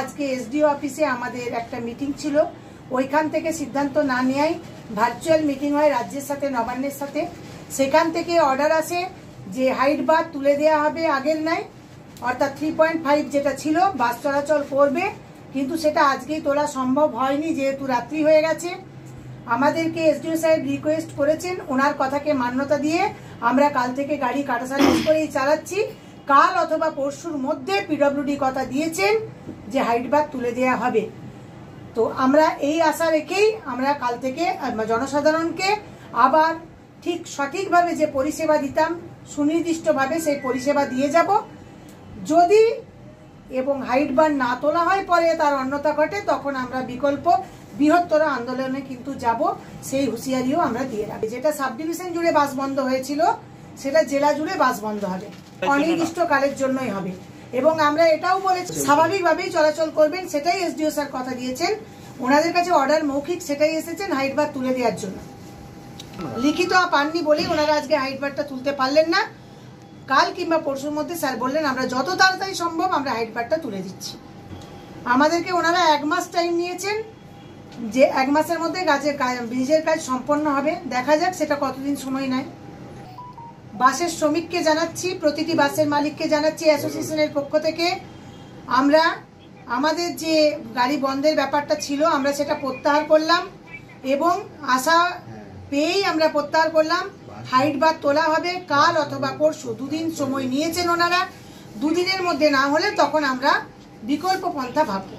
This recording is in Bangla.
আজকে এসডিও অফিসে আমাদের একটা মিটিং ছিল, ওইখান থেকে সিদ্ধান্ত না নেয় ভার্চুয়াল মিটিং হয় রাজ্যের সাথে নবান্নের সাথে। সেখান থেকে অর্ডার আসে যে হাইট বার তুলে দেওয়া হবে আগের নাই, অর্থাৎ 3.5 যেটা ছিল বাস চলাচল করবে, কিন্তু সেটা আজকেই তোলা সম্ভব হয়নি যেহেতু রাত্রি হয়ে গেছে। আমাদেরকে এসডিও সাহেব রিকোয়েস্ট করেছেন, ওনার কথাকে মান্যতা দিয়ে আমরা কাল থেকে গাড়ি কাটাসার্ভিস করেই চালাচ্ছি। কাল অথবা পরশুর মধ্যে পিডব্লিউডি কথা দিয়েছেন যে হাইট বার তুলে দেওয়া হবে। তো আমরা এই আশা রেখেই আমরা কাল থেকে জনসাধারণকে আবার ঠিক সঠিকভাবে যে পরিষেবা দিতাম সুনির্দিষ্টভাবে সেই পরিষেবা দিয়ে যাব। যদি এবং হাইট বার না তোলা হয় পরে তার অন্যতা ঘটে, তখন আমরা বিকল্প বৃহত্তর আন্দোলনে কিন্তু যাব, সেই হুঁশিয়ারিও আমরা দিয়ে রাখি। যেটা সাব ডিভিশন জুড়ে বাস বন্ধ হয়েছিল সেটা জেলা জুড়ে বাস বন্ধ হবে, অনির্দিষ্টকালের জন্যই হবে। এবং আমরা এটাও বলেছি স্বাভাবিকভাবেই চলাচল করবেন, সেটাই এসডিও স্যার কথা দিয়েছেন। ওনাদের কাছে অর্ডার মৌখিক সেটাই এসেছেন হাইট বার তুলে দেওয়ার জন্য, লিখিত পাননি বলেই ওনারা আজকে হাইট বারটা তুলতে পারলেন না। কাল কিংবা পরশুর মধ্যে স্যার বললেন আমরা যত তাড়াতাড়ি সম্ভব আমরা হাইট বারটা তুলে দিচ্ছি। আমাদেরকে ওনারা 1 মাস টাইম নিয়েছেন, যে 1 মাসের মধ্যে ব্রিজের কাজ সম্পন্ন হবে। দেখা যাক সেটা কতদিন সময় নেয়। বাসের শ্রমিককে জানাচ্ছি, প্রতিটি বাসের মালিককে জানাচ্ছি অ্যাসোসিয়েশনের পক্ষ থেকে, আমরা আমাদের যে গাড়ি বন্ধের ব্যাপারটা ছিল আমরা সেটা প্রত্যাহার করলাম এবং আশা পেয়েই আমরা প্রত্যাহার করলাম। হাইট বার তোলা হবে কাল অথবা পরশু, 2 দিন সময় নিয়েছেন ওনারা। 2 দিনের মধ্যে না হলে তখন আমরা বিকল্প পন্থা ভাবব।